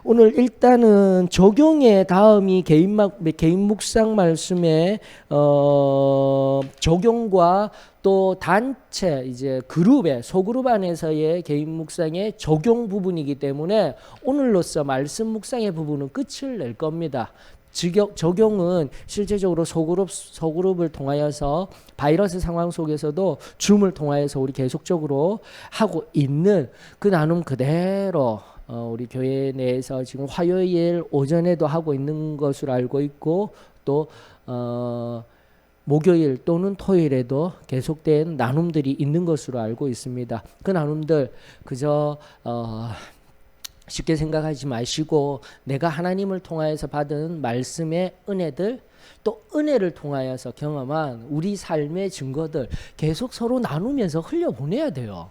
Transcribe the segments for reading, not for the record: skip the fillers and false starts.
오늘 일단은 적용의 다음이 개인 묵상 말씀의 적용과 또 단체 이제 그룹의 소그룹 안에서의 개인 묵상의 적용 부분이기 때문에 오늘로써 말씀 묵상의 부분은 끝을 낼 겁니다. 적용은 실제적으로 소그룹을 통하여서 바이러스 상황 속에서도 줌을 통하여서 우리 계속적으로 하고 있는 그 나눔 그대로 우리 교회 내에서 지금 화요일 오전에도 하고 있는 것으로 알고 있고 또 목요일 또는 토요일에도 계속된 나눔들이 있는 것으로 알고 있습니다. 그 나눔들 그저 쉽게 생각하지 마시고 내가 하나님을 통하여서 받은 말씀의 은혜들 또 은혜를 통하여서 경험한 우리 삶의 증거들 계속 서로 나누면서 흘려보내야 돼요.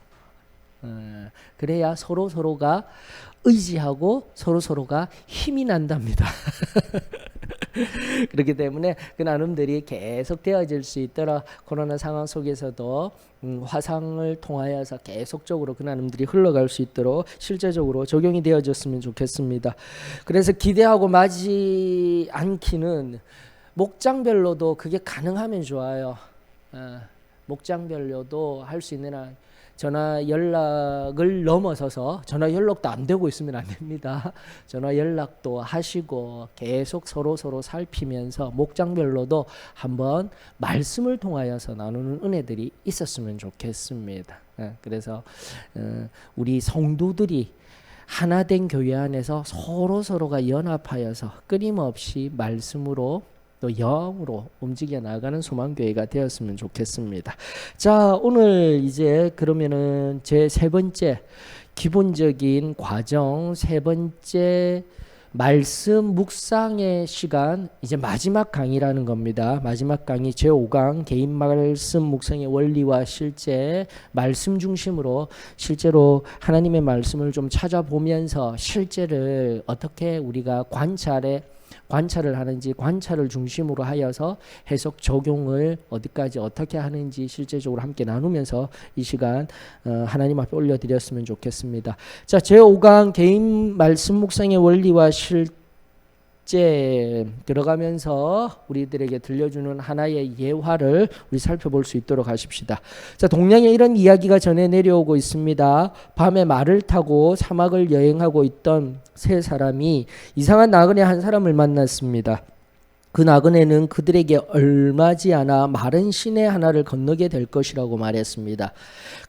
그래야 서로가 의지하고 서로가 힘이 난답니다. 그렇기 때문에 그 나눔들이 계속 되어질 수 있도록 코로나 상황 속에서도 화상을 통하여서 계속적으로 그 나눔들이 흘러갈 수 있도록 실제적으로 적용이 되어졌으면 좋겠습니다. 그래서 기대하고 마지 않기는 목장별로도 그게 가능하면 좋아요. 목장별로도 할 수 있는 한 전화 연락을 넘어서서 전화 연락도 안 되고 있으면 안 됩니다. 전화 연락도 하시고 계속 서로 살피면서 목장별로도 한번 말씀을 통하여서 나누는 은혜들이 있었으면 좋겠습니다. 그래서 우리 성도들이 하나된 교회 안에서 서로가 연합하여서 끊임없이 말씀으로 또 영으로 움직여 나가는 소망교회가 되었으면 좋겠습니다. 자, 오늘 이제 그러면은 제 세 번째 기본적인 과정, 세 번째 말씀 묵상의 시간, 이제 마지막 강의라는 겁니다. 마지막 강의 제5강 개인 말씀 묵상의 원리와 실제 말씀 중심으로 실제로 하나님의 말씀을 좀 찾아보면서 실제를 어떻게 우리가 관찰을 하는지 관찰을 중심으로 하여서 해석 적용을 어디까지 어떻게 하는지 실제적으로 함께 나누면서 이 시간 하나님 앞에 올려드렸으면 좋겠습니다. 자, 제5강 개인 말씀 묵상의 원리와 실제 들어가면서 우리들에게 들려주는 하나의 예화를 우리 살펴볼 수 있도록 하십시다. 자, 동량에 이런 이야기가 전해 내려오고 있습니다. 밤에 말을 타고 사막을 여행하고 있던 세 사람이 이상한 나그네 한 사람을 만났습니다. 그 나그네는 그들에게 얼마지 않아 마른 시내 하나를 건너게 될 것이라고 말했습니다.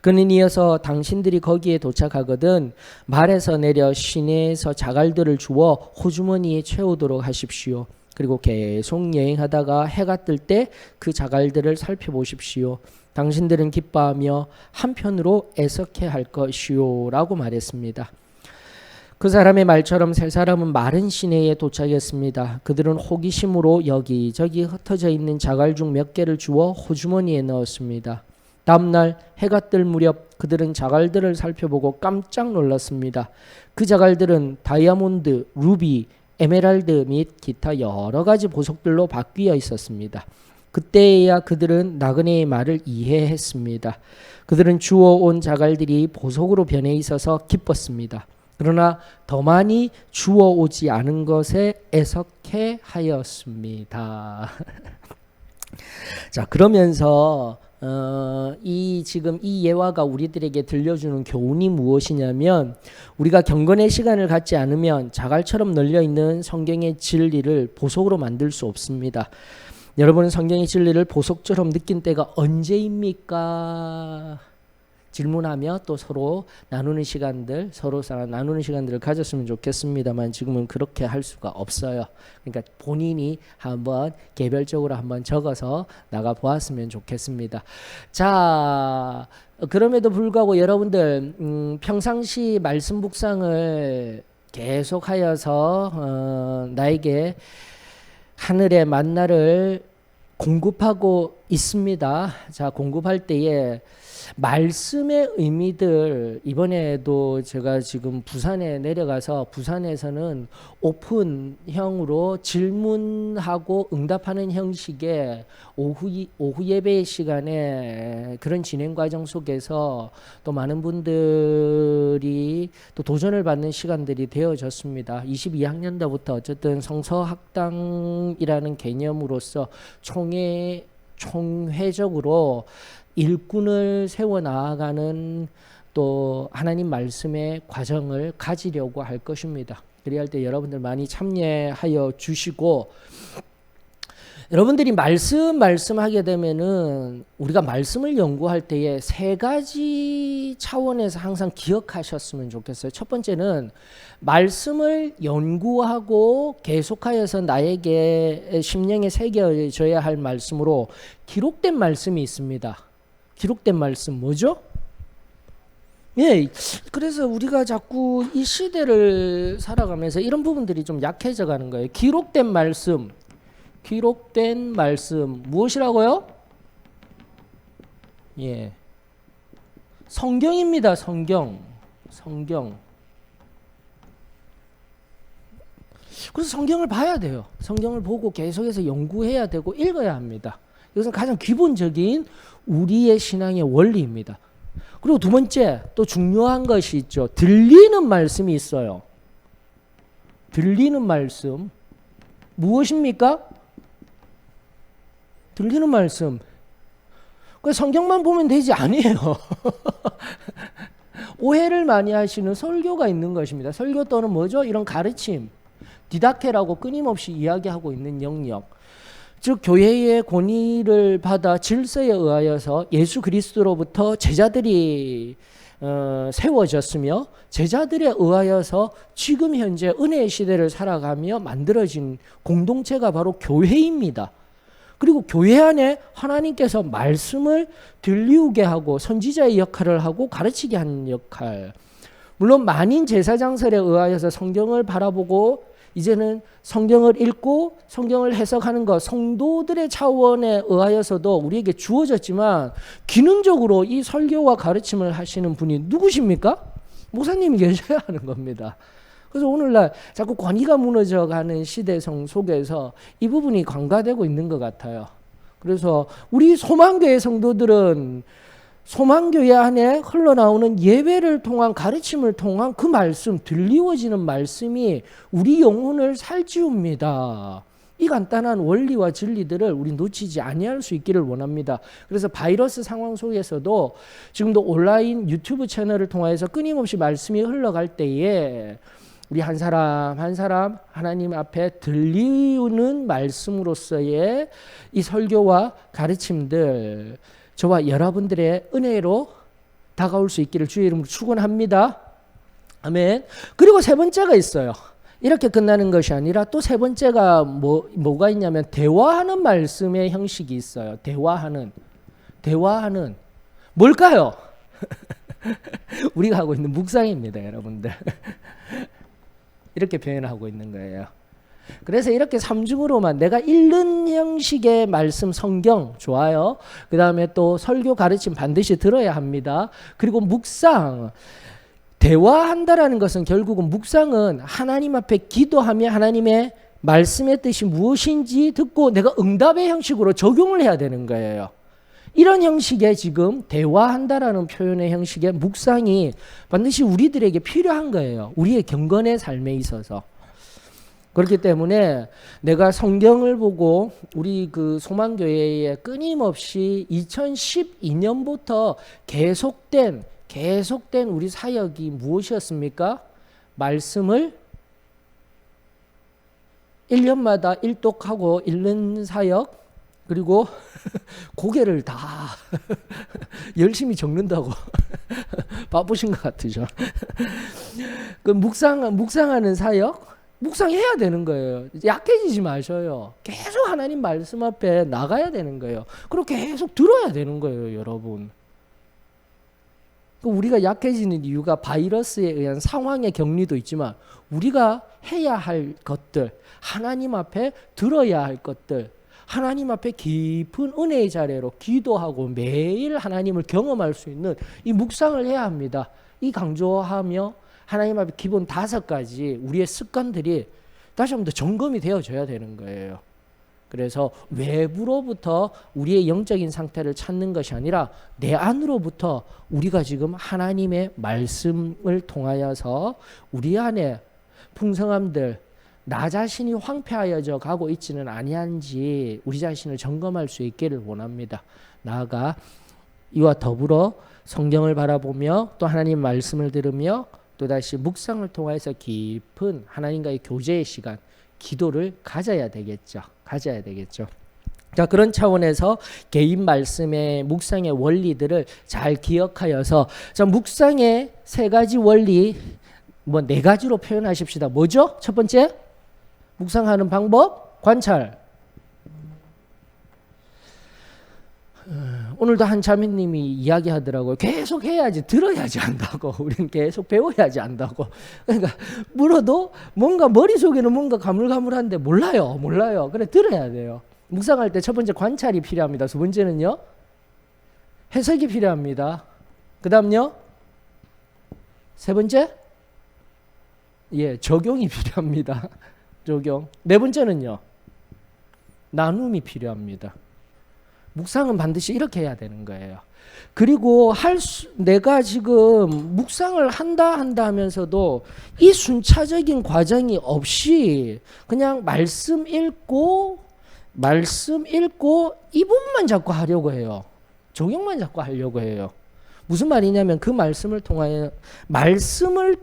그는 이어서 당신들이 거기에 도착하거든 말에서 내려 시내에서 자갈들을 주워 호주머니에 채우도록 하십시오. 그리고 계속 여행하다가 해가 뜰 때 그 자갈들을 살펴보십시오. 당신들은 기뻐하며 한편으로 애석해 할 것이요 라고 말했습니다. 그 사람의 말처럼 세 사람은 마른 시내에 도착했습니다. 그들은 호기심으로 여기저기 흩어져 있는 자갈 중 몇 개를 주워 호주머니에 넣었습니다. 다음날 해가 뜰 무렵 그들은 자갈들을 살펴보고 깜짝 놀랐습니다. 그 자갈들은 다이아몬드, 루비, 에메랄드 및 기타 여러 가지 보석들로 바뀌어 있었습니다. 그때야 그들은 나그네의 말을 이해했습니다. 그들은 주워온 자갈들이 보석으로 변해 있어서 기뻤습니다. 그러나 더 많이 주워오지 않은 것에 애석해 하였습니다. 자, 그러면서 지금 이 예화가 우리들에게 들려주는 교훈이 무엇이냐면 우리가 경건의 시간을 갖지 않으면 자갈처럼 널려있는 성경의 진리를 보석으로 만들 수 없습니다. 여러분은 성경의 진리를 보석처럼 느낀 때가 언제입니까? 질문하며 또 서로 나누는 시간들을 가졌으면 좋겠습니다만 지금은 그렇게 할 수가 없어요. 그러니까 본인이 한번 개별적으로 한번 적어서 나가 보았으면 좋겠습니다. 자, 그럼에도 불구하고 여러분들 평상시 말씀 묵상을 계속하여서 나에게 하늘의 만나를 공급하고 있습니다. 자, 공급할 때에 말씀의 의미들 이번에도 제가 지금 부산에 내려가서 부산에서는 오픈형으로 질문하고 응답하는 형식의 오후 예배 시간에 그런 진행 과정 속에서 또 많은 분들이 또 도전을 받는 시간들이 되어졌습니다. 22학년도부터 어쨌든 성서학당이라는 개념으로서 총회적으로 일꾼을 세워 나아가는 또 하나님 말씀의 과정을 가지려고 할 것입니다. 그래야 할 때 여러분들 많이 참여하여 주시고, 여러분들이 말씀하게 되면은 우리가 말씀을 연구할 때에 세 가지 차원에서 항상 기억하셨으면 좋겠어요. 첫 번째는 말씀을 연구하고 계속하여서 나에게 심령에 새겨져야 할 말씀으로 기록된 말씀이 있습니다. 기록된 말씀 뭐죠? 예, 그래서 우리가 자꾸 이 시대를 살아가면서 이런 부분들이 좀 약해져 가는 거예요. 기록된 말씀 무엇이라고요? 예, 성경입니다. 성경. 그래서 성경을 봐야 돼요. 성경을 보고 계속해서 연구해야 되고 읽어야 합니다. 이것은 가장 기본적인 우리의 신앙의 원리입니다. 그리고 두 번째 또 중요한 것이 있죠. 들리는 말씀이 있어요. 들리는 말씀 무엇입니까? 들리는 말씀. 그 성경만 보면 되지 아니에요. 오해를 많이 하시는 설교가 있는 것입니다. 설교 또는 뭐죠? 이런 가르침, 디다케라고 끊임없이 이야기하고 있는 영역. 즉 교회의 권위를 받아 질서에 의하여서 예수 그리스도로부터 제자들이 세워졌으며 제자들에 의하여서 지금 현재 은혜의 시대를 살아가며 만들어진 공동체가 바로 교회입니다. 그리고 교회 안에 하나님께서 말씀을 들리우게 하고 선지자의 역할을 하고 가르치게 하는 역할. 물론 만인 제사장설에 의하여서 성경을 바라보고 이제는 성경을 읽고 성경을 해석하는 것, 성도들의 차원에 의하여서도 우리에게 주어졌지만 기능적으로 이 설교와 가르침을 하시는 분이 누구십니까? 목사님이 계셔야 하는 겁니다. 그래서 오늘날 자꾸 권위가 무너져가는 시대성 속에서 이 부분이 간과되고 있는 것 같아요. 그래서 우리 소망교회 성도들은 소망교회 안에 흘러나오는 예배를 통한 가르침을 통한 그 말씀, 들리워지는 말씀이 우리 영혼을 살찌웁니다. 이 간단한 원리와 진리들을 우리 놓치지 아니할 수 있기를 원합니다. 그래서 바이러스 상황 속에서도 지금도 온라인 유튜브 채널을 통해서 끊임없이 말씀이 흘러갈 때에 우리 한 사람 한 사람 하나님 앞에 들리우는 말씀으로서의 이 설교와 가르침들 저와 여러분들의 은혜로 다가올 수 있기를 주의 이름으로 축원합니다. 아멘. 그리고 세 번째가 있어요. 이렇게 끝나는 것이 아니라 또 세 번째가 뭐가 있냐면 대화하는 말씀의 형식이 있어요. 대화하는 뭘까요? 우리가 하고 있는 묵상입니다, 여러분들. 이렇게 표현하고 있는 거예요. 그래서 이렇게 삼중으로만 내가 읽는 형식의 말씀 성경 좋아요. 그 다음에 또 설교 가르침 반드시 들어야 합니다. 그리고 묵상 대화한다라는 것은 결국은 묵상은 하나님 앞에 기도하며 하나님의 말씀의 뜻이 무엇인지 듣고 내가 응답의 형식으로 적용을 해야 되는 거예요. 이런 형식의 지금 대화한다라는 표현의 형식의 묵상이 반드시 우리들에게 필요한 거예요. 우리의 경건의 삶에 있어서. 그렇기 때문에 내가 성경을 보고 우리 그 소망교회에 끊임없이 2012년부터 계속된 우리 사역이 무엇이었습니까? 말씀을 1년마다 일독하고 읽는 사역, 그리고 고개를 다 열심히 적는다고 바쁘신 것 같으죠. 그 묵상하는 사역, 묵상해야 되는 거예요. 약해지지 마셔요. 계속 하나님 말씀 앞에 나가야 되는 거예요. 그리고 계속 들어야 되는 거예요, 여러분. 우리가 약해지는 이유가 바이러스에 의한 상황의 격리도 있지만 우리가 해야 할 것들, 하나님 앞에 들어야 할 것들, 하나님 앞에 깊은 은혜의 자리로 기도하고 매일 하나님을 경험할 수 있는 이 묵상을 해야 합니다. 이 강조하며 하나님 앞에 기본 5가지 우리의 습관들이 다시 한번 더 점검이 되어져야 되는 거예요. 그래서 외부로부터 우리의 영적인 상태를 찾는 것이 아니라 내 안으로부터 우리가 지금 하나님의 말씀을 통하여서 우리 안에 풍성함들, 나 자신이 황폐하여져 가고 있지는 아니한지 우리 자신을 점검할 수 있기를 원합니다. 나아가 이와 더불어 성경을 바라보며 또 하나님 말씀을 들으며 또다시 묵상을 통해서 깊은 하나님과의 교제의 시간, 기도를 가져야 되겠죠. 자, 그런 차원에서 개인 말씀의 묵상의 원리들을 잘 기억하여서 자, 묵상의 3가지 원리 4가지로 표현하십시다. 뭐죠? 첫 번째, 묵상하는 방법, 관찰. 오늘도 한 자매님이 이야기하더라고요. 계속 해야지, 들어야지 안다고. 우리는 계속 배워야지 안다고. 그러니까 물어도 뭔가 머릿속에는 뭔가 가물가물한데 몰라요. 그래 들어야 돼요. 묵상할 때 첫 번째 관찰이 필요합니다. 두 번째는요, 해석이 필요합니다. 그 다음요, 세 번째, 적용이 필요합니다. 적용. 네 번째는요, 나눔이 필요합니다. 묵상은 반드시 이렇게 해야 되는 거예요. 그리고 내가 지금 묵상을 한다 하면서도 이 순차적인 과정이 없이 그냥 말씀 읽고 이 부분만 자꾸 하려고 해요. 적용만 자꾸 하려고 해요. 무슨 말이냐면 그 말씀을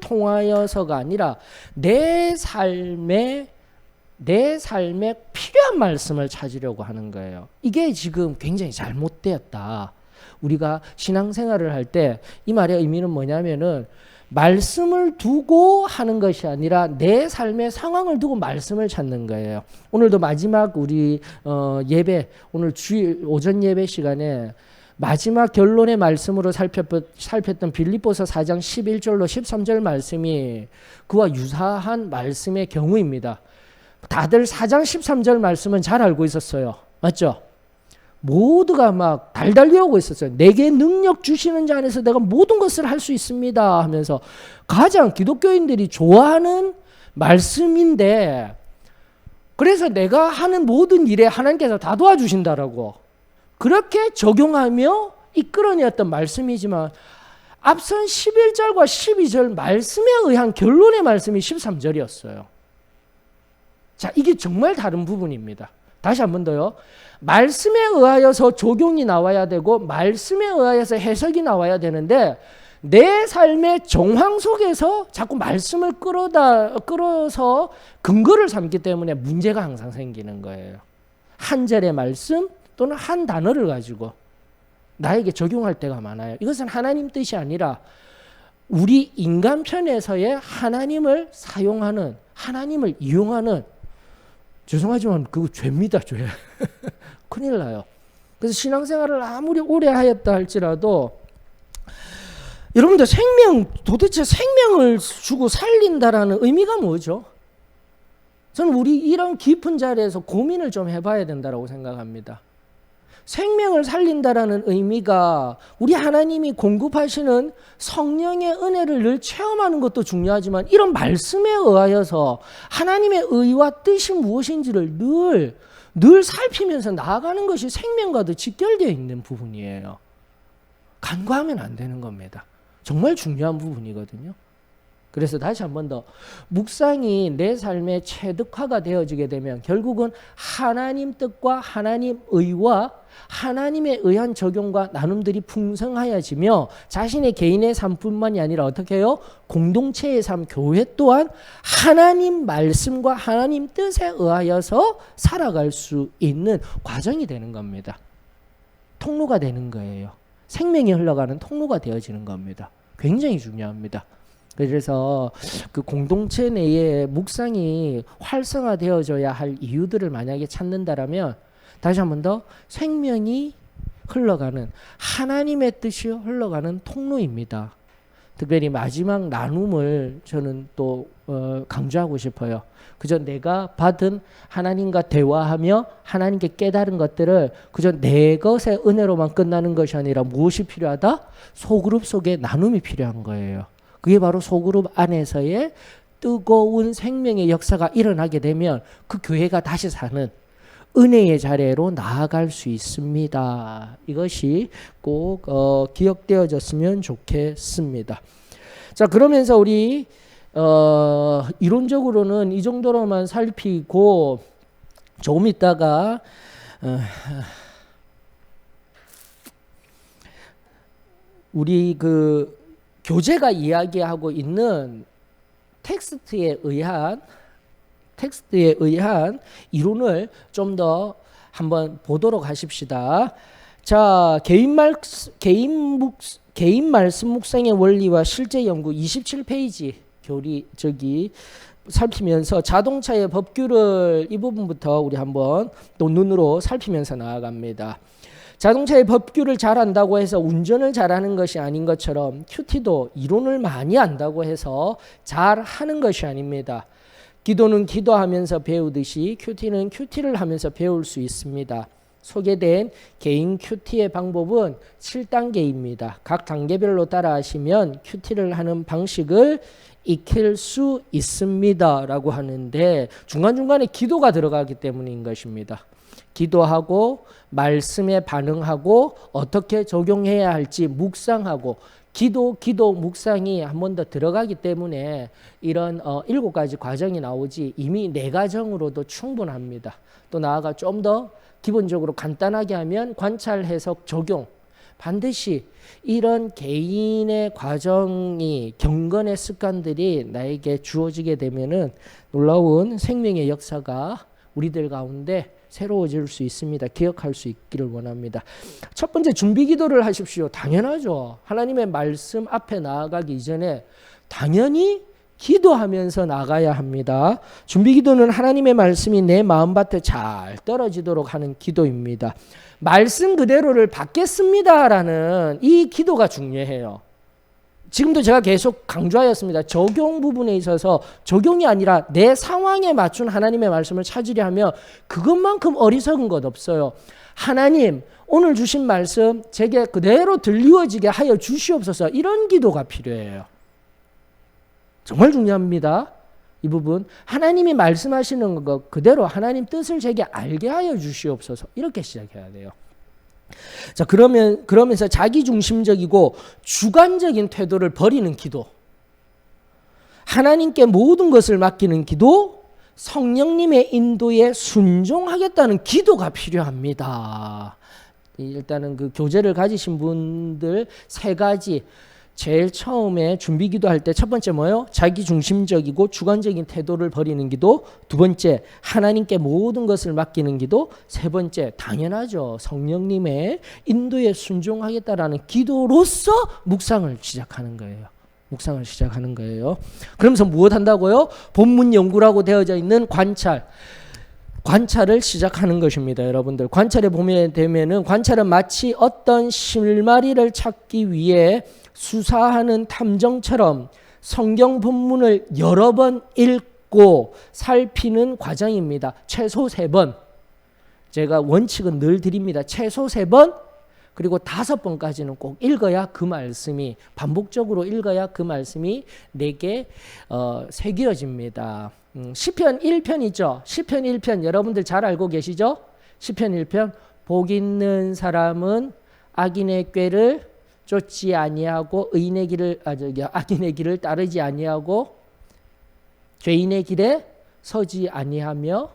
통하여서가 아니라 내 삶에 필요한 말씀을 찾으려고 하는 거예요. 이게 지금 굉장히 잘못되었다. 우리가 신앙생활을 할 때 이 말의 의미는 뭐냐면은 말씀을 두고 하는 것이 아니라 내 삶의 상황을 두고 말씀을 찾는 거예요. 오늘도 마지막 우리 예배, 오늘 오전 예배 시간에 마지막 결론의 말씀으로 살폈던 빌립보서 4장 11절로 13절 말씀이 그와 유사한 말씀의 경우입니다. 다들 4장 13절 말씀은 잘 알고 있었어요. 맞죠? 모두가 막 달달 외우고 있었어요. 내게 능력 주시는 자 안에서 내가 모든 것을 할 수 있습니다 하면서 가장 기독교인들이 좋아하는 말씀인데, 그래서 내가 하는 모든 일에 하나님께서 다 도와주신다라고 그렇게 적용하며 이끌어내었던 말씀이지만 앞선 11절과 12절 말씀에 의한 결론의 말씀이 13절이었어요. 자, 이게 정말 다른 부분입니다. 다시 한 번 더요. 말씀에 의하여서 적용이 나와야 되고 말씀에 의하여서 해석이 나와야 되는데 내 삶의 정황 속에서 자꾸 말씀을 끌어서 근거를 삼기 때문에 문제가 항상 생기는 거예요. 한 절의 말씀 또는 한 단어를 가지고 나에게 적용할 때가 많아요. 이것은 하나님 뜻이 아니라 우리 인간 편에서의 하나님을 사용하는, 하나님을 이용하는, 죄송하지만 그거 죄입니다, 죄. 큰일 나요. 그래서 신앙생활을 아무리 오래 하였다 할지라도 여러분들 도대체 생명을 주고 살린다라는 의미가 뭐죠? 저는 우리 이런 깊은 자리에서 고민을 좀 해봐야 된다고 생각합니다. 생명을 살린다라는 의미가 우리 하나님이 공급하시는 성령의 은혜를 늘 체험하는 것도 중요하지만 이런 말씀에 의하여서 하나님의 의와 뜻이 무엇인지를 늘 살피면서 나아가는 것이 생명과도 직결되어 있는 부분이에요. 간과하면 안 되는 겁니다. 정말 중요한 부분이거든요. 그래서 다시 한 번 더 묵상이 내 삶의 체득화가 되어지게 되면 결국은 하나님 뜻과 하나님 의와 하나님에 의한 적용과 나눔들이 풍성하여지며 자신의 개인의 삶뿐만이 아니라 어떻게 해요? 공동체의 삶, 교회 또한 하나님 말씀과 하나님 뜻에 의하여서 살아갈 수 있는 과정이 되는 겁니다. 통로가 되는 거예요. 생명이 흘러가는 통로가 되어지는 겁니다. 굉장히 중요합니다. 그래서 그 공동체 내에 묵상이 활성화되어져야 할 이유들을 만약에 찾는다라면 다시 한 번 더 생명이 흘러가는 하나님의 뜻이 흘러가는 통로입니다. 특별히 마지막 나눔을 저는 또 강조하고 싶어요. 그저 내가 받은 하나님과 대화하며 하나님께 깨달은 것들을 그저 내 것의 은혜로만 끝나는 것이 아니라 무엇이 필요하다? 소그룹 속에 나눔이 필요한 거예요. 그게 바로 소그룹 안에서의 뜨거운 생명의 역사가 일어나게 되면 그 교회가 다시 사는 은혜의 자리로 나아갈 수 있습니다. 이것이 꼭 기억되어졌으면 좋겠습니다. 자, 그러면서 우리 이론적으로는 이 정도로만 살피고 조금 있다가 우리 그 교재가 이야기하고 있는 텍스트에 의한 이론을 좀 더 한번 보도록 하십시다. 자, 개인 말씀 묵상의 원리와 실제 연구 27페이지 살피면서 자동차의 법규를 이 부분부터 우리 한번 또 눈으로 살피면서 나아갑니다. 자동차의 법규를 잘 안다고 해서 운전을 잘하는 것이 아닌 것처럼 큐티도 이론을 많이 안다고 해서 잘하는 것이 아닙니다. 기도는 기도하면서 배우듯이 큐티는 큐티를 하면서 배울 수 있습니다. 소개된 개인 큐티의 방법은 7단계입니다. 각 단계별로 따라하시면 큐티를 하는 방식을 익힐 수 있습니다 라고 하는데 중간중간에 기도가 들어가기 때문인 것입니다. 기도하고 말씀에 반응하고 어떻게 적용해야 할지 묵상하고 기도 묵상이 한 번 더 들어가기 때문에 이런 7가지 과정이 나오지 이미 4가정으로도 충분합니다. 또 나아가 좀 더 기본적으로 간단하게 하면 관찰, 해석, 적용 반드시 이런 개인의 과정이 경건의 습관들이 나에게 주어지게 되면은 놀라운 생명의 역사가 우리들 가운데 새로워질 수 있습니다. 기억할 수 있기를 원합니다. 첫 번째 준비 기도를 하십시오. 당연하죠. 하나님의 말씀 앞에 나아가기 이전에 당연히 기도하면서 나가야 합니다. 준비 기도는 하나님의 말씀이 내 마음밭에 잘 떨어지도록 하는 기도입니다. 말씀 그대로를 받겠습니다라는 이 기도가 중요해요. 지금도 제가 계속 강조하였습니다. 적용 부분에 있어서 적용이 아니라 내 상황에 맞춘 하나님의 말씀을 찾으려 하면 그것만큼 어리석은 것 없어요. 하나님, 오늘 주신 말씀 제게 그대로 들리워지게 하여 주시옵소서. 이런 기도가 필요해요. 정말 중요합니다. 이 부분 하나님이 말씀하시는 것 그대로 하나님 뜻을 제게 알게 하여 주시옵소서. 이렇게 시작해야 돼요. 자, 그러면서 자기중심적이고 주관적인 태도를 버리는 기도, 하나님께 모든 것을 맡기는 기도, 성령님의 인도에 순종하겠다는 기도가 필요합니다. 일단은 그 교재를 가지신 분들 3가지 제일 처음에 준비 기도할 때 첫 번째 뭐예요? 자기중심적이고 주관적인 태도를 버리는 기도. 두 번째, 하나님께 모든 것을 맡기는 기도. 세 번째, 당연하죠. 성령님의 인도에 순종하겠다라는 기도로서 묵상을 시작하는 거예요. 묵상을 시작하는 거예요. 그러면서 무엇 한다고요? 본문 연구라고 되어져 있는 관찰을 시작하는 것입니다. 여러분들 관찰에 보면 되면은 관찰은 마치 어떤 실마리를 찾기 위해 수사하는 탐정처럼 성경 본문을 여러 번 읽고 살피는 과정입니다. 최소 3번. 제가 원칙은 늘 드립니다. 최소 3번 그리고 5번까지는 꼭 읽어야 그 말씀이 반복적으로 읽어야 그 말씀이 내게 새겨집니다. 시편 1편 있죠. 시편 1편 여러분들 잘 알고 계시죠? 시편 1편 복 있는 사람은 악인의 꾀를 쫓지 아니하고 악인의 길을 따르지 아니하고 죄인의 길에 서지 아니하며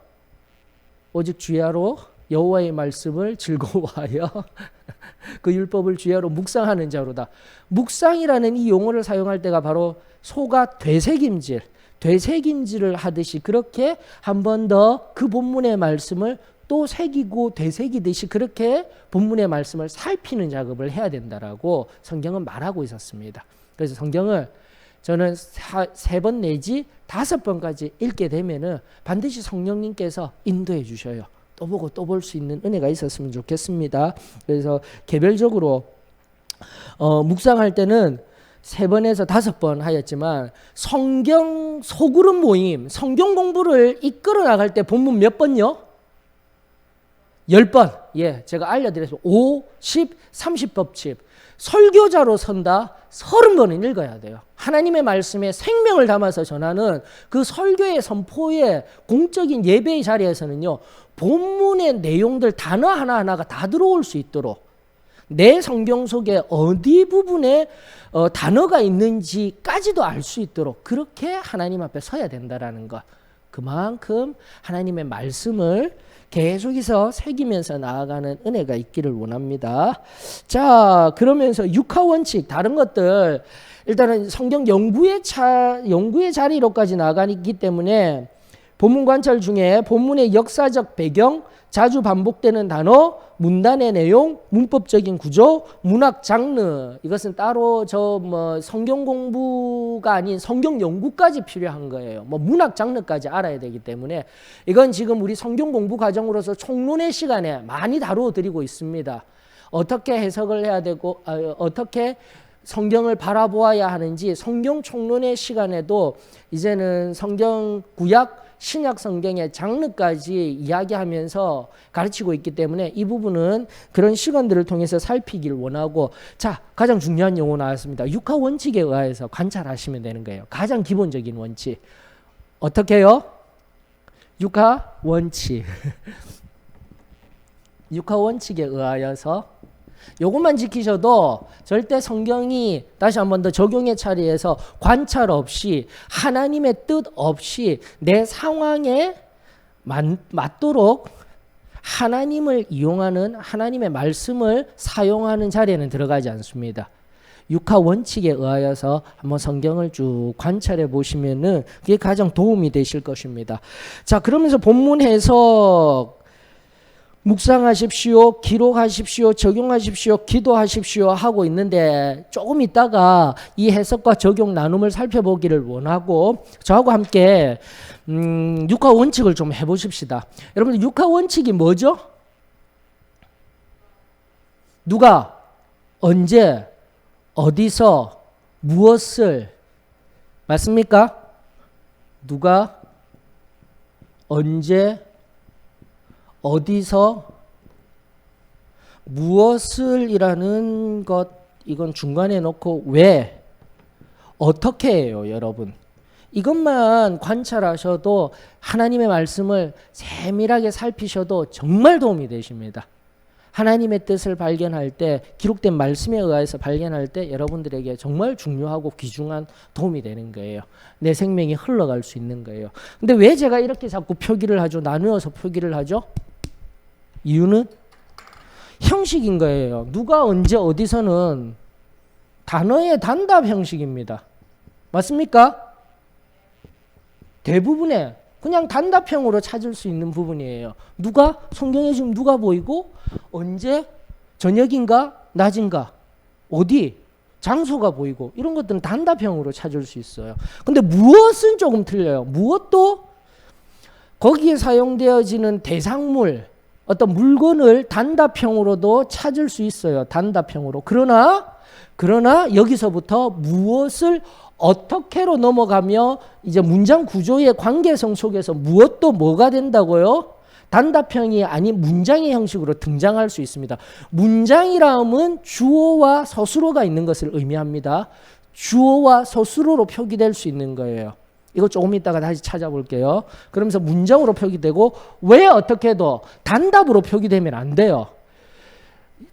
오직 주야로 여호와의 말씀을 즐거워하여 그 율법을 주야로 묵상하는 자로다. 묵상이라는 이 용어를 사용할 때가 바로 소가 되새김질을 하듯이 그렇게 한 번 더 그 본문의 말씀을 또 새기고 되새기듯이 그렇게 본문의 말씀을 살피는 작업을 해야 된다라고 성경은 말하고 있었습니다. 그래서 성경을 저는 3번 내지 5번까지 읽게 되면은 반드시 성령님께서 인도해 주셔요. 또 보고 또 볼 수 있는 은혜가 있었으면 좋겠습니다. 그래서 개별적으로 묵상할 때는 3번에서 5번 하였지만 성경 소그룹 모임, 성경 공부를 이끌어 나갈 때 본문 몇 번요? 10번. 예, 제가 알려드렸습니다. 5, 10, 30 법칙. 설교자로 선다 30번은 읽어야 돼요. 하나님의 말씀에 생명을 담아서 전하는 그 설교의 선포의 공적인 예배의 자리에서는요, 본문의 내용들 단어 하나하나가 다 들어올 수 있도록 내 성경 속에 어디 부분에 단어가 있는지까지도 알 수 있도록 그렇게 하나님 앞에 서야 된다라는 것. 그만큼 하나님의 말씀을 계속해서 새기면서 나아가는 은혜가 있기를 원합니다. 자, 그러면서 육하원칙 다른 것들 일단은 성경 연구의 자리로까지 나가기 때문에 본문 관찰 중에 본문의 역사적 배경, 자주 반복되는 단어, 문단의 내용, 문법적인 구조, 문학 장르, 이것은 따로 성경 공부가 아닌 성경 연구까지 필요한 거예요. 문학 장르까지 알아야 되기 때문에 이건 지금 우리 성경 공부 과정으로서 총론의 시간에 많이 다루어 드리고 있습니다. 어떻게 해석을 해야 되고 어떻게 성경을 바라보아야 하는지 성경 총론의 시간에도 이제는 성경 구약 신약 성경의 장르까지 이야기하면서 가르치고 있기 때문에 이 부분은 그런 시간들을 통해서 살피길 원하고, 자, 가장 중요한 용어 나왔습니다. 육하 원칙에 의해서 관찰하시면 되는 거예요. 가장 기본적인 원칙. 어떻게 해요? 육하 원칙. 육하 원칙에 의하여서 요것만 지키셔도 절대 성경이 다시 한 번 더 적용의 차례에서 관찰 없이 하나님의 뜻 없이 내 상황에 맞도록 하나님을 이용하는 하나님의 말씀을 사용하는 자리에는 들어가지 않습니다. 육하 원칙에 의하여서 한번 성경을 쭉 관찰해 보시면은 그게 가장 도움이 되실 것입니다. 자, 그러면서 본문 해석 묵상하십시오, 기록하십시오, 적용하십시오, 기도하십시오 하고 있는데 조금 있다가 이 해석과 적용 나눔을 살펴보기를 원하고 저하고 함께 육하 원칙을 좀 해보십시다. 여러분들 육하 원칙이 뭐죠? 누가, 언제, 어디서, 무엇을, 맞습니까? 누가, 언제, 어디서, 무엇을 이라는 것, 이건 중간에 놓고 왜, 어떻게 해요, 여러분. 이것만 관찰하셔도 하나님의 말씀을 세밀하게 살피셔도 정말 도움이 되십니다. 하나님의 뜻을 발견할 때, 기록된 말씀에 의해서 발견할 때 여러분들에게 정말 중요하고 귀중한 도움이 되는 거예요. 내 생명이 흘러갈 수 있는 거예요. 근데 왜 제가 이렇게 자꾸 표기를 하죠? 나누어서 표기를 하죠? 이유는 형식인 거예요. 누가, 언제, 어디서는 단어의 단답 형식입니다. 맞습니까? 대부분의 그냥 단답형으로 찾을 수 있는 부분이에요. 누가, 성경에 지금 누가 보이고, 언제, 저녁인가, 낮인가, 어디, 장소가 보이고, 이런 것들은 단답형으로 찾을 수 있어요. 근데 무엇은 조금 틀려요. 무엇도 거기에 사용되어지는 대상물, 어떤 물건을 단답형으로도 찾을 수 있어요. 단답형으로. 그러나 여기서부터 무엇을 어떻게로 넘어가며 이제 문장 구조의 관계성 속에서 무엇도 뭐가 된다고요? 단답형이 아닌 문장의 형식으로 등장할 수 있습니다. 문장이라 함은 주어와 서술어가 있는 것을 의미합니다. 주어와 서술어로 표기될 수 있는 거예요. 이거 조금 이따가 다시 찾아볼게요. 그러면서 문장으로 표기되고 왜 어떻게도 단답으로 표기되면 안 돼요.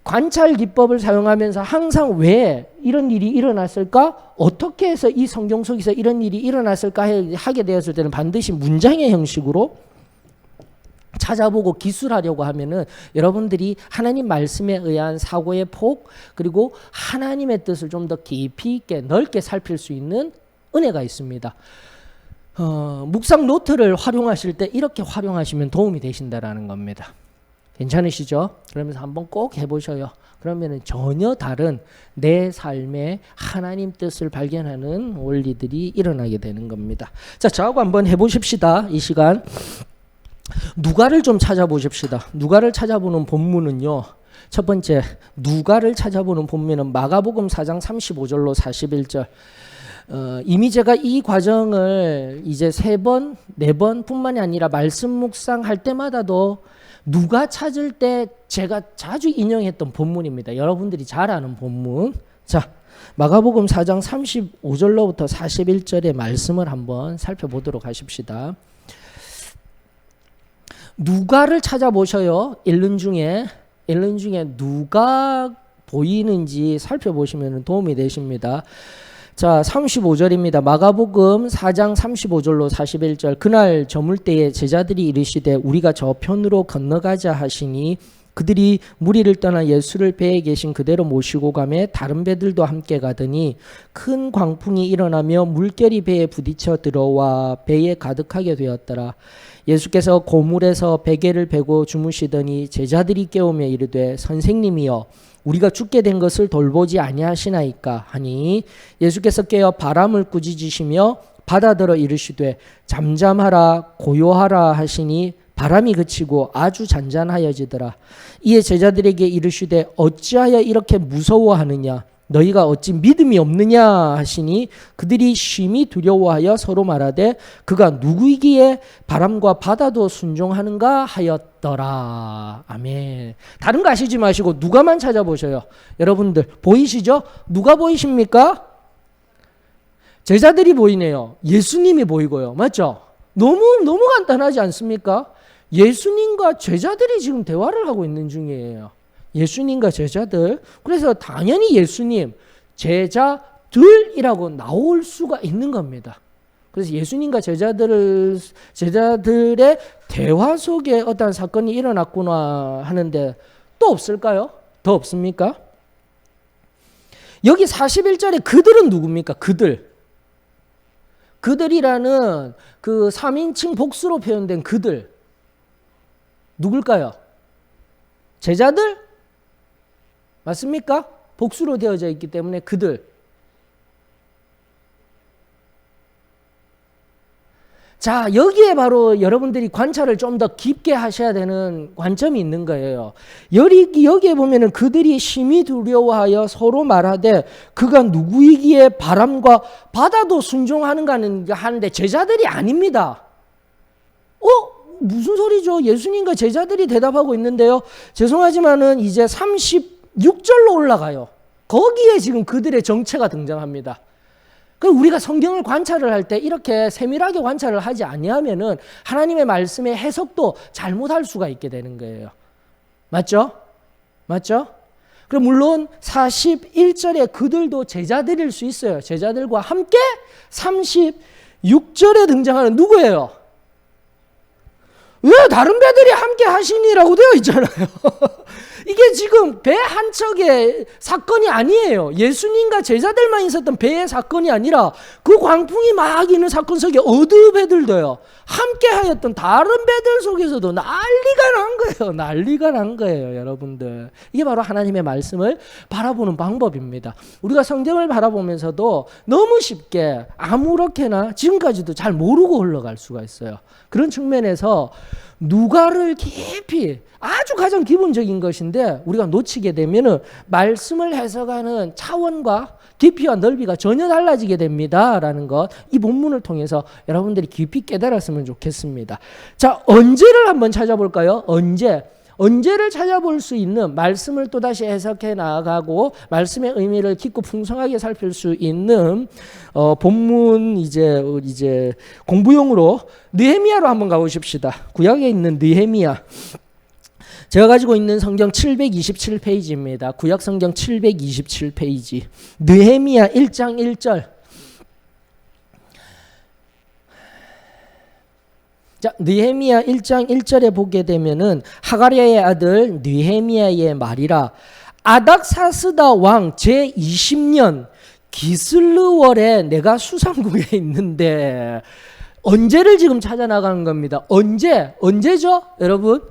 관찰 기법을 사용하면서 항상 왜 이런 일이 일어났을까? 어떻게 해서 이 성경 속에서 이런 일이 일어났을까 하게 되었을 때는 반드시 문장의 형식으로 찾아보고 기술하려고 하면은 여러분들이 하나님 말씀에 의한 사고의 폭 그리고 하나님의 뜻을 좀 더 깊이 있게 넓게 살필 수 있는 은혜가 있습니다. 묵상 노트를 활용하실 때 이렇게 활용하시면 도움이 되신다라는 겁니다. 괜찮으시죠? 그러면서 한번 꼭 해보셔요. 그러면 전혀 다른 내 삶의 하나님 뜻을 발견하는 원리들이 일어나게 되는 겁니다. 자, 저하고 한번 해보십시다. 이 시간 누가를 좀 찾아보십시다. 누가를 찾아보는 본문은요, 첫 번째, 누가를 찾아보는 본문은 마가복음 4장 35절로 41절. 이미 제가 이 과정을 이제 3번, 4번 뿐만이 아니라 말씀 묵상할 때마다도 누가 찾을 때 제가 자주 인용했던 본문입니다. 여러분들이 잘 아는 본문. 자, 마가복음 4장 35절로부터 41절의 말씀을 한번 살펴보도록 하십시다. 누가를 찾아보셔요. 읽는 중에 누가 보이는지 살펴보시면 도움이 되십니다. 자, 35절입니다. 마가복음 4장 35절로 41절. 그날 저물 때에 제자들이 이르시되 우리가 저편으로 건너가자 하시니 그들이 무리를 떠나 예수를 배에 계신 그대로 모시고 가매 다른 배들도 함께 가더니 큰 광풍이 일어나며 물결이 배에 부딪혀 들어와 배에 가득하게 되었더라. 예수께서 고물에서 베개를 베고 주무시더니 제자들이 깨우며 이르되 선생님이여 우리가 죽게 된 것을 돌보지 아니하시나이까 하니 예수께서 깨어 바람을 꾸짖으시며 바다더러 이르시되 잠잠하라 고요하라 하시니 바람이 그치고 아주 잔잔하여지더라. 이에 제자들에게 이르시되 어찌하여 이렇게 무서워하느냐 너희가 어찌 믿음이 없느냐 하시니 그들이 심히 두려워하여 서로 말하되 그가 누구이기에 바람과 바다도 순종하는가 하였더라. 아멘. 다른 거 아시지 마시고 누가만 찾아보셔요. 여러분들 보이시죠? 누가 보이십니까? 제자들이 보이네요. 예수님이 보이고요. 맞죠? 너무 간단하지 않습니까? 예수님과 제자들이 지금 대화를 하고 있는 중이에요. 예수님과 제자들. 그래서 당연히 예수님, 제자들이라고 나올 수가 있는 겁니다. 그래서 예수님과 제자들의 대화 속에 어떤 사건이 일어났구나 하는데 또 없을까요? 더 없습니까? 여기 41절에 그들은 누굽니까? 그들이라는 그 3인칭 복수로 표현된 그들. 누굴까요? 제자들? 맞습니까? 복수로 되어져 있기 때문에 그들. 자, 여기에 바로 여러분들이 관찰을 좀 더 깊게 하셔야 되는 관점이 있는 거예요. 여기에 보면은 그들이 심히 두려워하여 서로 말하되 그가 누구이기에 바람과 바다도 순종하는가 하는데 제자들이 아닙니다. 무슨 소리죠? 예수님과 제자들이 대답하고 있는데요. 죄송하지만은 이제 36절로 올라가요. 거기에 지금 그들의 정체가 등장합니다. 우리가 성경을 관찰을 할 때 이렇게 세밀하게 관찰을 하지 아니하면은 하나님의 말씀의 해석도 잘못할 수가 있게 되는 거예요. 맞죠? 그럼 물론 41절에 그들도 제자들일 수 있어요. 제자들과 함께 36절에 등장하는 누구예요? 왜 다른 배들이 함께 하시니라고 되어 있잖아요. 이게 지금 배 한 척의 사건이 아니에요. 예수님과 제자들만 있었던 배의 사건이 아니라 그 광풍이 막 있는 사건 속에 어느 배들도요. 함께 하였던 다른 배들 속에서도 난리가 난 거예요. 여러분들. 이게 바로 하나님의 말씀을 바라보는 방법입니다. 우리가 성경을 바라보면서도 너무 쉽게 아무렇게나 지금까지도 잘 모르고 흘러갈 수가 있어요. 그런 측면에서 누가를 깊이 아주 가장 기본적인 것인데 우리가 놓치게 되면은 말씀을 해석하는 차원과 깊이와 넓이가 전혀 달라지게 됩니다라는 것, 이 본문을 통해서 여러분들이 깊이 깨달았으면 좋겠습니다. 자, 언제를 한번 찾아볼까요? 언제를 찾아볼 수 있는 말씀을 또다시 해석해 나아가고 말씀의 의미를 깊고 풍성하게 살필 수 있는 본문 이제 공부용으로 느헤미야로 한번 가보십시다. 구약에 있는 느헤미야. 제가 가지고 있는 성경 727페이지입니다. 구약 성경 727페이지. 느헤미야 1장 1절. 자, 느헤미야 1장 1절에 보게 되면은 하가랴의 아들 느헤미야의 말이라 아닥사스다 왕 제20년 기슬르월에 내가 수상국에 있는데, 언제를 지금 찾아 나가는 겁니다. 언제죠? 여러분?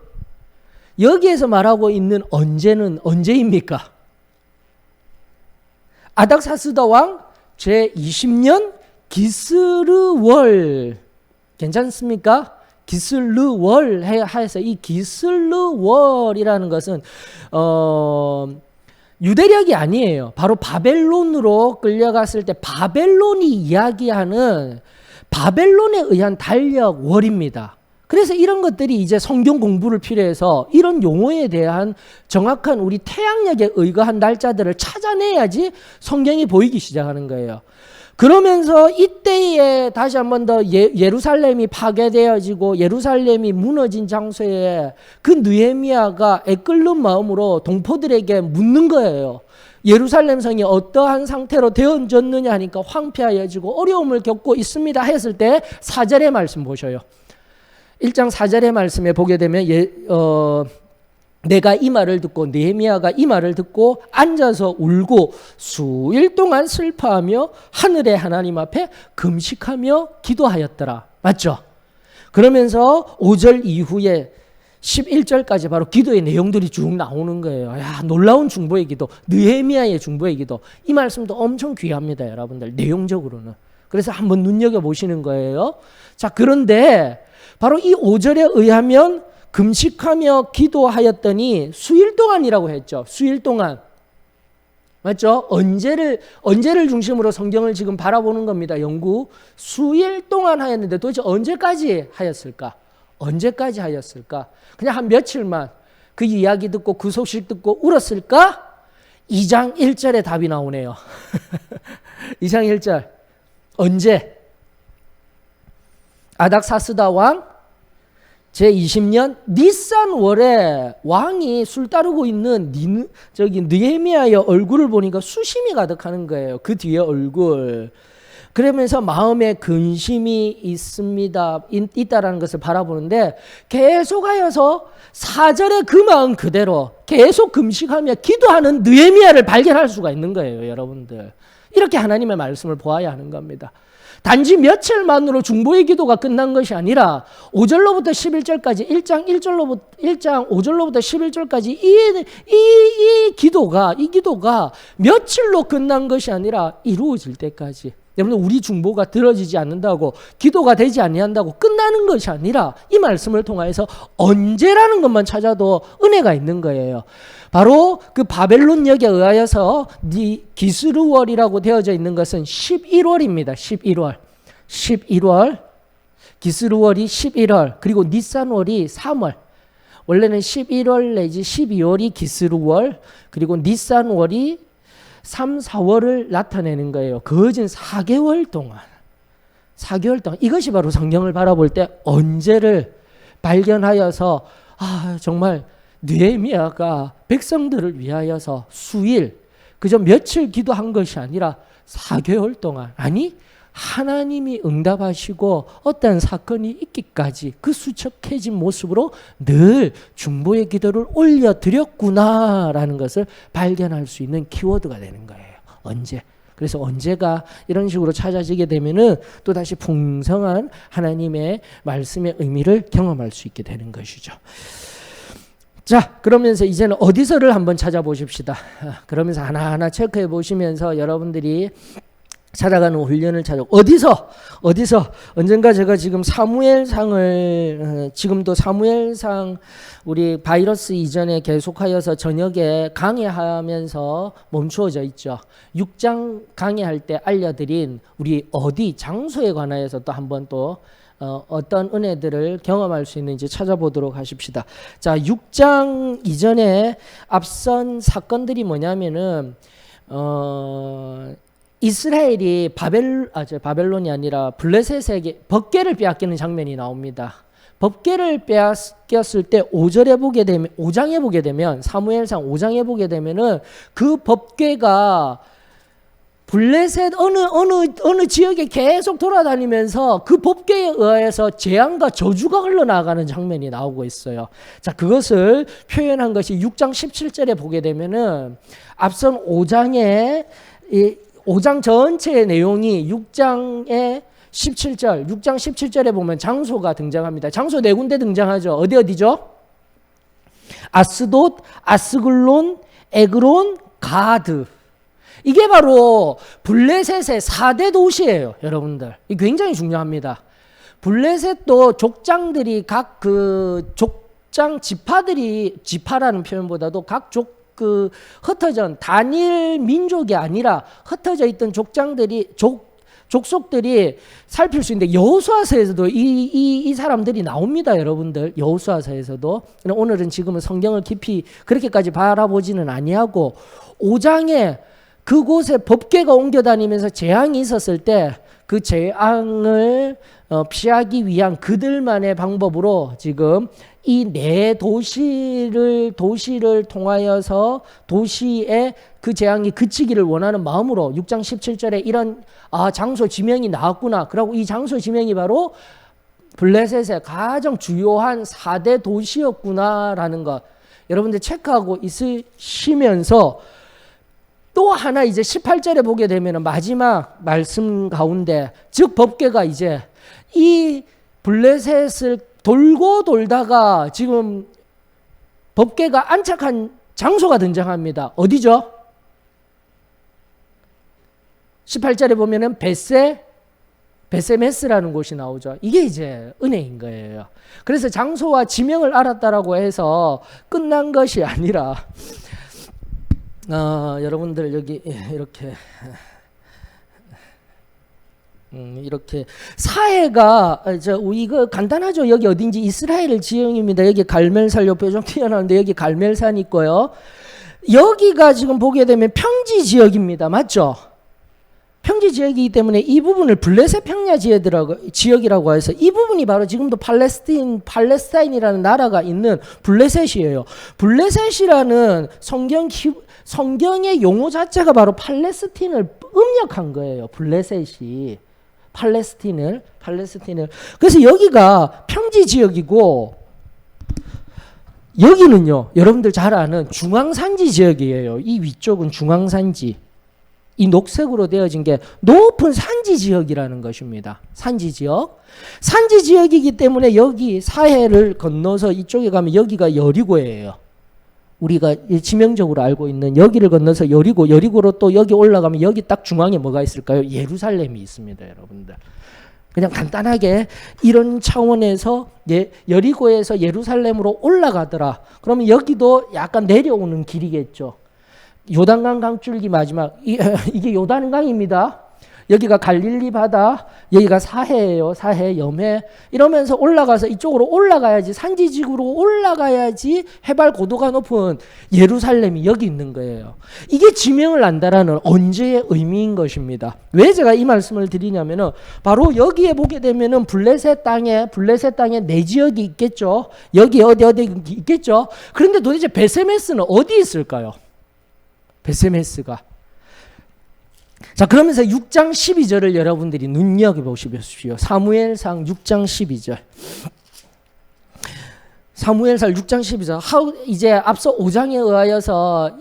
여기에서 말하고 있는 언제는 언제입니까? 아닥사스다 왕 제20년 기스르월. 괜찮습니까? 기슬르월 해서 이 기슬르월이라는 것은 유대력이 아니에요. 바로 바벨론으로 끌려갔을 때 바벨론이 이야기하는 바벨론에 의한 달력월입니다. 그래서 이런 것들이 이제 성경 공부를 필요해서 이런 용어에 대한 정확한 우리 태양력에 의거한 날짜들을 찾아내야지 성경이 보이기 시작하는 거예요. 그러면서 이때에 다시 한 번 더 예루살렘이 파괴되어지고 예루살렘이 무너진 장소에 그 느헤미야가 애끓는 마음으로 동포들에게 묻는 거예요. 예루살렘 성이 어떠한 상태로 되어졌느냐 하니까 황폐하여지고 어려움을 겪고 있습니다 했을 때 4절의 말씀 보셔요. 1장 4절의 말씀에 보게 되면 내가 이 말을 듣고 느헤미야가 이 말을 듣고 앉아서 울고 수일 동안 슬퍼하며 하늘의 하나님 앞에 금식하며 기도하였더라. 맞죠? 그러면서 5절 이후에 11절까지 바로 기도의 내용들이 쭉 나오는 거예요. 야, 놀라운 중보의 기도, 느헤미야의 중보의 기도. 이 말씀도 엄청 귀합니다, 여러분들. 내용적으로는. 그래서 한번 눈여겨보시는 거예요. 자, 그런데 바로 이 5절에 의하면 금식하며 기도하였더니 수일 동안이라고 했죠. 수일 동안. 맞죠? 언제를 중심으로 성경을 지금 바라보는 겁니다. 영구. 수일 동안 하였는데 도대체 언제까지 하였을까? 언제까지 하였을까? 그냥 한 며칠만 그 이야기 듣고 그 소식 듣고 울었을까? 2장 1절에 답이 나오네요. 2장 1절. 언제? 아닥사스다 왕 제20년 니산월에 왕이 술 따르고 있는 느헤미야의 얼굴을 보니까 수심이 가득하는 거예요. 그 뒤에 얼굴. 그러면서 마음에 근심이 있다라는 것을 바라보는데 계속하여서 4절의 그 마음 그대로 계속 금식하며 기도하는 느헤미야를 발견할 수가 있는 거예요, 여러분들. 이렇게 하나님의 말씀을 보아야 하는 겁니다. 단지 며칠만으로 중보의 기도가 끝난 것이 아니라 5절로부터 11절까지 1장 5절로부터 11절까지 이 기도가 며칠로 끝난 것이 아니라 이루어질 때까지. 여러분, 우리 중보가 들어지지 않는다고 기도가 되지 아니한다고 끝나는 것이 아니라 이 말씀을 통해서 언제라는 것만 찾아도 은혜가 있는 거예요. 바로 그 바벨론역에 의하여서 기스르월이라고 되어져 있는 것은 11월입니다. 11월. 기스르월이 11월, 그리고 니산월이 3월. 원래는 11월 내지 12월이 기스르월, 그리고 니산월이 3, 4월을 나타내는 거예요. 거진 4개월 동안. 이것이 바로 성경을 바라볼 때 언제를 발견하여서 정말 느헤미야가 백성들을 위하여서 수일, 그저 며칠 기도한 것이 아니라 4개월 동안, 아니 하나님이 응답하시고 어떤 사건이 있기까지 그 수척해진 모습으로 늘 중보의 기도를 올려드렸구나라는 것을 발견할 수 있는 키워드가 되는 거예요. 언제? 그래서 언제가 이런 식으로 찾아지게 되면은 또다시 풍성한 하나님의 말씀의 의미를 경험할 수 있게 되는 것이죠. 자, 그러면서 이제는 어디서를 한번 찾아보십시다. 그러면서 하나하나 체크해 보시면서 여러분들이 찾아가는 훈련을 어디서 언젠가 제가 지금 사무엘상을 지금도 사무엘상 우리 바이러스 이전에 계속하여서 저녁에 강의하면서 멈추어져 있죠. 6장 강의할 때 알려드린 우리 어디 장소에 관하여서 또 한번 또 어떤 은혜들을 경험할 수 있는지 찾아보도록 하십시다. 자, 6장 이전에 앞선 사건들이 뭐냐면은 이스라엘이 바벨론이 아니라 블레셋에게 법궤를 빼앗기는 장면이 나옵니다. 법궤를 빼앗겼을 때 5장에 보게 되면 사무엘상 5장에 보게 되면은 그 법궤가 블레셋 어느 지역에 계속 돌아다니면서 그 법궤에 의해서 재앙과 저주가 흘러나가는 장면이 나오고 있어요. 자, 그것을 표현한 것이 6장 17절에 보게 되면은 앞선 5장 전체의 내용이 6장 17절에 보면 장소가 등장합니다. 장소 네 군데 등장하죠. 어디죠? 아스돗, 아스글론, 에그론, 가드. 이게 바로 블레셋의 4대 도시예요, 여러분들. 이게 굉장히 중요합니다. 블레셋도 족장들이 각 그 족장 지파라는 표현보다도 각 흩어져 단일 민족이 아니라 흩어져 있던 족속들이 살필 수 있는데, 여호수아서에서도 이 사람들이 나옵니다, 여러분들. 여호수아서에서도. 오늘은 지금은 성경을 깊이 그렇게까지 바라보지는 아니하고 5장에 그곳에 법궤가 옮겨 다니면서 재앙이 있었을 때 그 재앙을 피하기 위한 그들만의 방법으로 지금 이 네 도시를 통하여서 도시에 그 재앙이 그치기를 원하는 마음으로 6장 17절에 이런 장소 지명이 나왔구나. 그리고 이 장소 지명이 바로 블레셋의 가장 주요한 4대 도시였구나라는 것, 여러분들 체크하고 있으시면서, 또 하나 이제 18절에 보게 되면 마지막 말씀 가운데, 즉 법궤가 이제 이 블레셋을 돌고 돌다가 지금 법궤가 안착한 장소가 등장합니다. 어디죠? 18절에 보면은 베세메스라는 곳이 나오죠. 이게 이제 은혜인 거예요. 그래서 장소와 지명을 알았다라고 해서 끝난 것이 아니라, 여러분들 여기 이렇게 사해가 이거 간단하죠. 여기 어딘지 이스라엘 지형입니다. 여기 갈멜산 옆에 좀 튀어나오는데 여기 갈멜산 있고요. 여기가 지금 보게 되면 평지 지역입니다. 맞죠? 평지 지역이기 때문에 이 부분을 블레셋 평야 지역이라고 해서 이 부분이 바로 지금도 팔레스타인이라는 나라가 있는 블레셋이에요. 블레셋이라는 성경의 용어 자체가 바로 팔레스틴을 음력한 거예요. 팔레스틴을. 그래서 여기가 평지 지역이고, 여기는요, 여러분들 잘 아는 중앙산지 지역이에요. 이 위쪽은 중앙산지. 이 녹색으로 되어진 게 높은 산지 지역이라는 것입니다. 산지 지역이기 때문에 여기 사해를 건너서 이쪽에 가면 여기가 여리고예요. 우리가 지명적으로 알고 있는 여기를 건너서 여리고로 또 여기 올라가면 여기 딱 중앙에 뭐가 있을까요? 예루살렘이 있습니다, 여러분들. 그냥 간단하게 이런 차원에서 여리고에서 예루살렘으로 올라가더라. 그러면 여기도 약간 내려오는 길이겠죠. 요단강 강줄기 마지막, 이게 요단강입니다. 여기가 갈릴리 바다, 여기가 사해예요. 사해, 염해. 이러면서 올라가서 이쪽으로 올라가야지, 산지지구로 올라가야지 해발 고도가 높은 예루살렘이 여기 있는 거예요. 이게 지명을 안다라는 언제의 의미인 것입니다. 왜 제가 이 말씀을 드리냐면은, 바로 여기에 보게 되면은 블레셋 땅에 네 지역이 있겠죠. 여기 어디 있겠죠. 그런데 도대체 베세메스는 어디 있을까요? 베세메스가. 자, 그러면서 6장 12절을 여러분들이 눈여겨보십시오. 사무엘상 6장 12절. 사무엘상 6장 12절. 이제 앞서 5장에 의하여서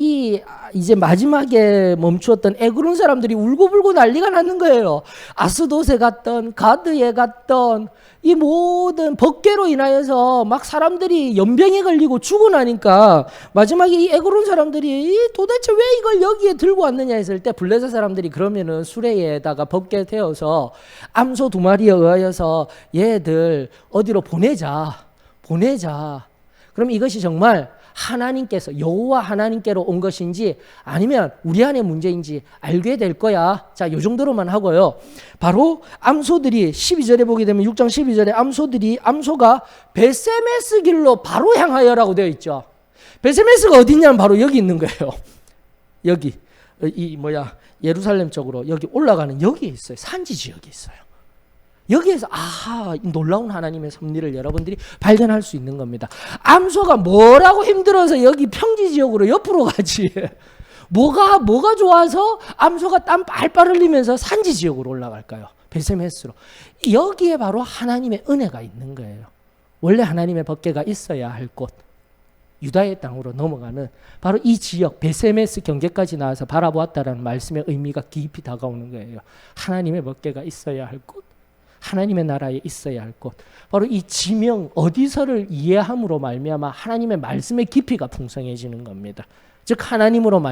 이제 마지막에 멈추었던 에그론 사람들이 울고불고 난리가 나는 거예요. 아스돗에 갔던, 가드에 갔던, 이 모든 법궤로 인하여서 막 사람들이 연병에 걸리고 죽고 나니까 마지막에 이 에그론 사람들이 도대체 왜 이걸 여기에 들고 왔느냐 했을 때, 블레셋 사람들이 그러면은 수레에다가 법궤 태워서 암소 2마리에 의하여서 얘들 어디로 보내자. 그럼 이것이 정말 하나님께서, 여호와 하나님께로 온 것인지 아니면 우리 안의 문제인지 알게 될 거야. 자, 요 정도로만 하고요. 바로 암소들이 12절에 보게 되면 6장 12절에 암소가 베세메스 길로 바로 향하여라고 되어 있죠. 베세메스가 어디 있냐면 바로 여기 있는 거예요. 여기 예루살렘 쪽으로 여기 올라가는 여기에 있어요. 산지 지역에 있어요. 여기에서 놀라운 하나님의 섭리를 여러분들이 발견할 수 있는 겁니다. 암소가 뭐라고 힘들어서 여기 평지 지역으로 옆으로 가지. 뭐가 좋아서 암소가 땀 빨빨 흘리면서 산지 지역으로 올라갈까요? 베세메스로. 여기에 바로 하나님의 은혜가 있는 거예요. 원래 하나님의 법궤가 있어야 할 곳, 유다의 땅으로 넘어가는 바로 이 지역, 베세메스 경계까지 나와서 바라보았다라는 말씀의 의미가 깊이 다가오는 거예요. 하나님의 법궤가 있어야 할 곳, 하나님의 나라에 있어야 할 곳, 바로 이 지명 어디서를 이해함으로 말미암아 하나님의 말씀의 깊이가 풍성해지는 겁니다. 즉 하나님으로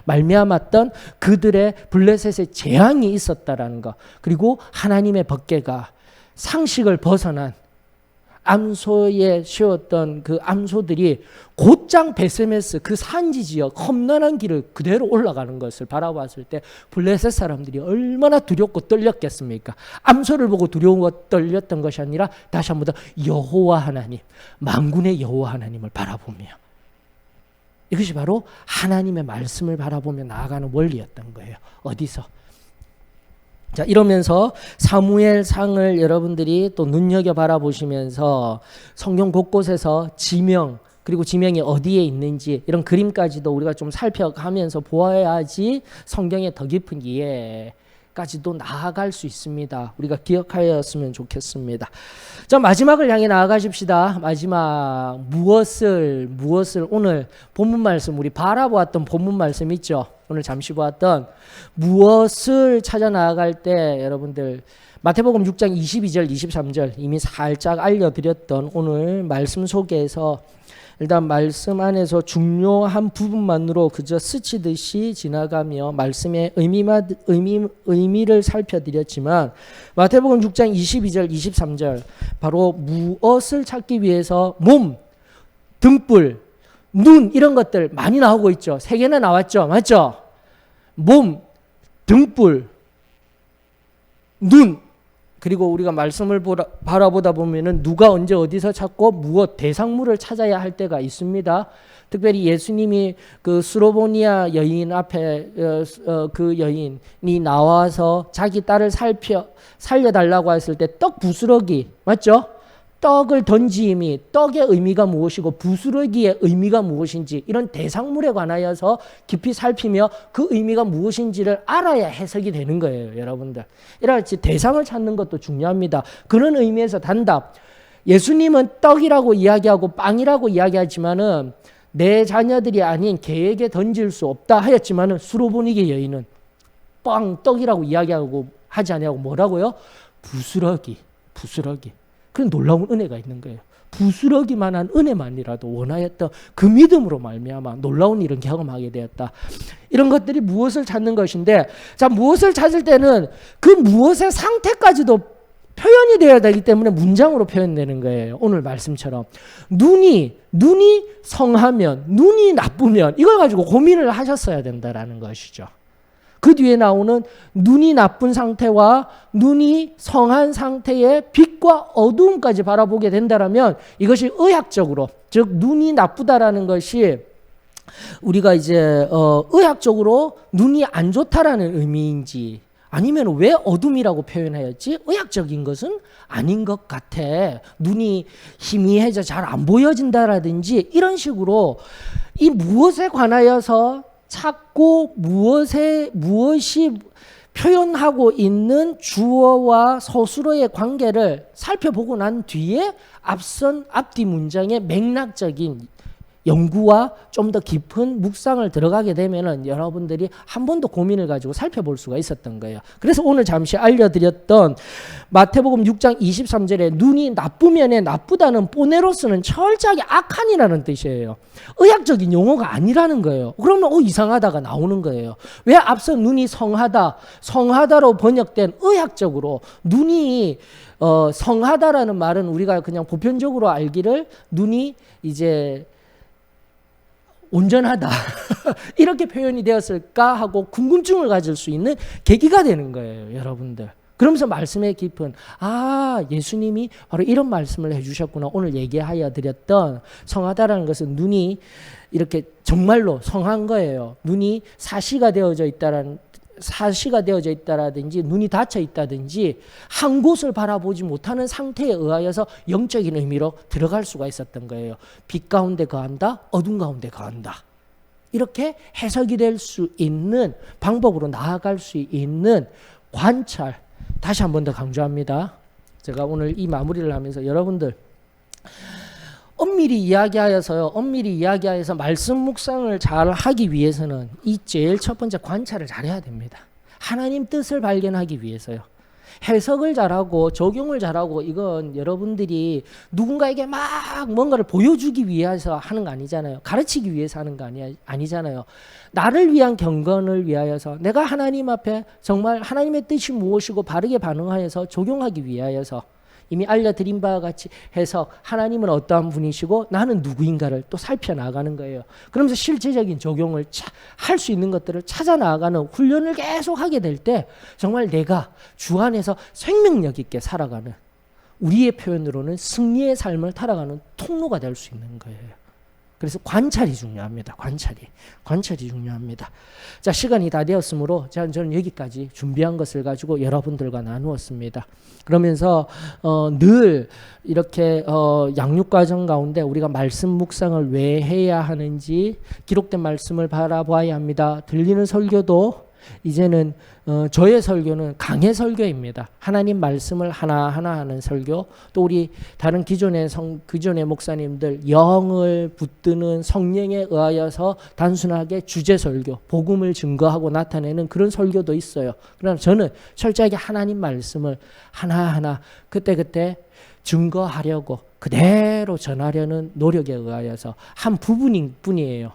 말미암았던 그들의 블레셋의 재앙이 있었다라는 것, 그리고 하나님의 법궤가 상식을 벗어난 암소에 씌웠던 그 암소들이 곧장 베세메스 그 산지 지역 험난한 길을 그대로 올라가는 것을 바라봤을 때 블레셋 사람들이 얼마나 두렵고 떨렸겠습니까? 암소를 보고 두려워 떨렸던 것이 아니라 다시 한 번 더 여호와 하나님, 만군의 여호와 하나님을 바라보며, 이것이 바로 하나님의 말씀을 바라보며 나아가는 원리였던 거예요. 어디서? 자, 이러면서 사무엘상을 여러분들이 또 눈여겨 바라보시면서 성경 곳곳에서 지명, 그리고 지명이 어디에 있는지 이런 그림까지도 우리가 좀 살펴가면서 보아야지 성경의 더 깊은 이해까지도 나아갈 수 있습니다. 우리가 기억하였으면 좋겠습니다. 자, 마지막을 향해 나아가십시다. 마지막 무엇을 오늘 본문 말씀, 우리 바라보았던 본문 말씀 있죠? 오늘 잠시 보았던 무엇을 찾아 나아갈 때 여러분들 마태복음 6장 22절 23절 이미 살짝 알려드렸던 오늘 말씀 속에서 일단 말씀 안에서 중요한 부분만으로 그저 스치듯이 지나가며 말씀의 의미를 살펴드렸지만 마태복음 6장 22절 23절 바로 무엇을 찾기 위해서 몸, 등불, 눈 이런 것들 많이 나오고 있죠. 3개나 나왔죠. 맞죠? 몸, 등불, 눈, 그리고 우리가 말씀을 바라보다 보면은 누가 언제 어디서 찾고 무엇 대상물을 찾아야 할 때가 있습니다. 특별히 예수님이 그 수로보니아 여인 앞에 그 여인이 나와서 자기 딸을 살려달라고 했을 때 떡 부스러기 맞죠? 떡을 던짐이 떡의 의미가 무엇이고 부스러기의 의미가 무엇인지 이런 대상물에 관하여서 깊이 살피며 그 의미가 무엇인지를 알아야 해석이 되는 거예요. 여러분들 이렇게 대상을 찾는 것도 중요합니다. 그런 의미에서 단답, 예수님은 떡이라고 이야기하고 빵이라고 이야기하지만은 내 자녀들이 아닌 개에게 던질 수 없다 하였지만은 수로보니게 여인은 떡이라고 이야기하고 하지 아니하고 뭐라고요? 부스러기. 그런 놀라운 은혜가 있는 거예요. 부스러기만한 은혜만이라도 원하였던 그 믿음으로 말미암아 놀라운 일은 경험하게 되었다. 이런 것들이 무엇을 찾는 것인데, 자, 무엇을 찾을 때는 그 무엇의 상태까지도 표현이 되어야 되기 때문에 문장으로 표현되는 거예요. 오늘 말씀처럼 눈이 성하면, 눈이 나쁘면 이걸 가지고 고민을 하셨어야 된다라는 것이죠. 그 뒤에 나오는 눈이 나쁜 상태와 눈이 성한 상태의 빛과 어두움까지 바라보게 된다라면 이것이 의학적으로, 즉 눈이 나쁘다라는 것이 우리가 이제 의학적으로 눈이 안 좋다라는 의미인지 아니면 왜 어둠이라고 표현하였지? 의학적인 것은 아닌 것 같아. 눈이 희미해져 잘 안 보여진다라든지 이런 식으로 이 무엇에 관하여서 찾고 무엇이 표현하고 있는 주어와 서술어의 관계를 살펴보고 난 뒤에 앞뒤 문장의 맥락적인 연구와 좀 더 깊은 묵상을 들어가게 되면은 여러분들이 한 번 더 고민을 가지고 살펴볼 수가 있었던 거예요. 그래서 오늘 잠시 알려드렸던 마태복음 6장 23절에 눈이 나쁘면에 나쁘다는 포네로스는 철저하게 악한이라는 뜻이에요. 의학적인 용어가 아니라는 거예요. 그러면 이상하다가 나오는 거예요. 왜 앞서 눈이 성하다로 번역된 의학적으로 눈이 성하다라는 말은 우리가 그냥 보편적으로 알기를 눈이 이제 온전하다 이렇게 표현이 되었을까 하고 궁금증을 가질 수 있는 계기가 되는 거예요, 여러분들. 그러면서 말씀의 깊은 예수님이 바로 이런 말씀을 해주셨구나. 오늘 얘기하여 드렸던 성하다라는 것은 눈이 이렇게 정말로 성한 거예요. 눈이 사시가 되어져 있다라든지 눈이 닫혀 있다든지 한 곳을 바라보지 못하는 상태에 의하여서 영적인 의미로 들어갈 수가 있었던 거예요. 빛 가운데 거한다, 어둠 가운데 거한다. 이렇게 해석이 될 수 있는 방법으로 나아갈 수 있는 관찰, 다시 한 번 더 강조합니다. 제가 오늘 이 마무리를 하면서 여러분들 엄밀히 이야기하여서 말씀 묵상을 잘 하기 위해서는 이 제일 첫 번째 관찰을 잘해야 됩니다. 하나님 뜻을 발견하기 위해서요. 해석을 잘하고 적용을 잘하고 이건 여러분들이 누군가에게 막 뭔가를 보여주기 위해서 하는 거 아니잖아요. 가르치기 위해서 하는 거 아니잖아요. 나를 위한 경건을 위하여서 내가 하나님 앞에 정말 하나님의 뜻이 무엇이고 바르게 반응하여서 적용하기 위하여서 이미 알려드린 바와 같이 해서 하나님은 어떠한 분이시고 나는 누구인가를 또 살펴나가는 거예요. 그러면서 실제적인 적용을 할 수 있는 것들을 찾아 나가는 훈련을 계속 하게 될 때 정말 내가 주 안에서 생명력 있게 살아가는, 우리의 표현으로는 승리의 삶을 살아가는 통로가 될 수 있는 거예요. 그래서 관찰이 중요합니다. 관찰이 중요합니다. 자, 시간이 다 되었으므로 저는 여기까지 준비한 것을 가지고 여러분들과 나누었습니다. 그러면서 늘 이렇게 양육과정 가운데 우리가 말씀 묵상을 왜 해야 하는지 기록된 말씀을 바라봐야 합니다. 들리는 설교도 이제는 저의 설교는 강해 설교입니다. 하나님 말씀을 하나하나 하는 설교, 또 우리 다른 기존의 목사님들 영을 붙드는 성령에 의하여서 단순하게 주제 설교, 복음을 증거하고 나타내는 그런 설교도 있어요. 그러나 저는 철저하게 하나님 말씀을 하나하나 그때그때 증거하려고 그대로 전하려는 노력에 의하여서 한 부분인 뿐이에요.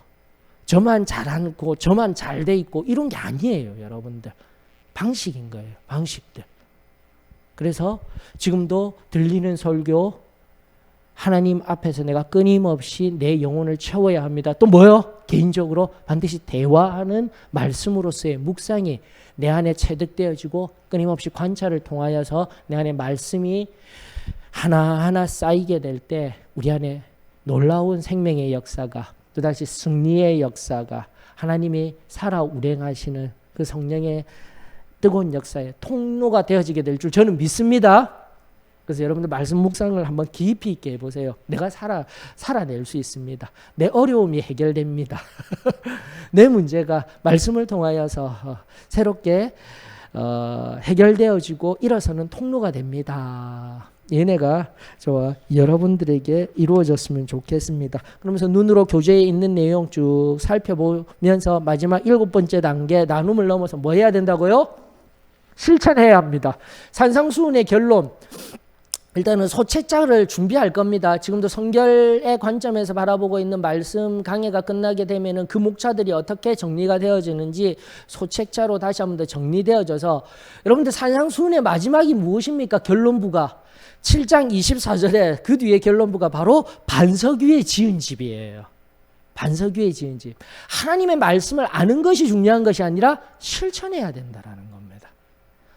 저만 잘하고 저만 잘 돼 있고 이런 게 아니에요, 여러분들. 방식인 거예요, 방식들. 그래서 지금도 들리는 설교, 하나님 앞에서 내가 끊임없이 내 영혼을 채워야 합니다. 또 뭐요? 개인적으로 반드시 대화하는 말씀으로서의 묵상이 내 안에 체득되어지고 끊임없이 관찰을 통하여서 내 안에 말씀이 하나하나 쌓이게 될 때 우리 안에 놀라운 생명의 역사가, 또다시 승리의 역사가, 하나님이 살아 운행하시는 그 성령의 뜨거운 역사의 통로가 되어지게 될 줄 저는 믿습니다. 그래서 여러분들 말씀 묵상을 한번 깊이 있게 해보세요. 내가 살아낼 수 있습니다. 내 어려움이 해결됩니다. 내 문제가 말씀을 통하여서 새롭게 해결되어지고 일어서는 통로가 됩니다. 얘네가 저와 여러분들에게 이루어졌으면 좋겠습니다. 그러면서 눈으로 교재에 있는 내용 쭉 살펴보면서 마지막 7번째 단계 나눔을 넘어서 뭐 해야 된다고요? 실천해야 합니다. 산상수훈의 결론, 일단은 소책자를 준비할 겁니다. 지금도 성결의 관점에서 바라보고 있는 말씀 강해가 끝나게 되면은 그 목차들이 어떻게 정리가 되어지는지 소책자로 다시 한번 더 정리되어져서, 여러분들 산상수훈의 마지막이 무엇입니까? 결론부가 7장 24절에 그 뒤에 결론부가 바로 반석 위에 지은 집이에요. 반석 위에 지은 집. 하나님의 말씀을 아는 것이 중요한 것이 아니라 실천해야 된다라는 겁니다.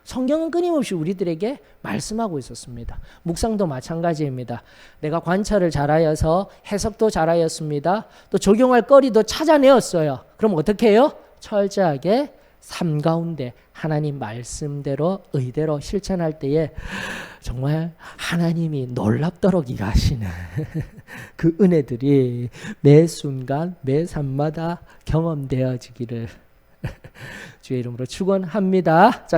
성경은 끊임없이 우리들에게 말씀하고 있었습니다. 묵상도 마찬가지입니다. 내가 관찰을 잘하여서 해석도 잘하였습니다. 또 적용할 거리도 찾아내었어요. 그럼 어떻게 해요? 철저하게 삶 가운데 하나님 말씀대로 의대로 실천할 때에 정말 하나님이 놀랍도록 일하시는 그 은혜들이 매 순간 매 삶마다 경험되어지기를 주의 이름으로 축원합니다. 자,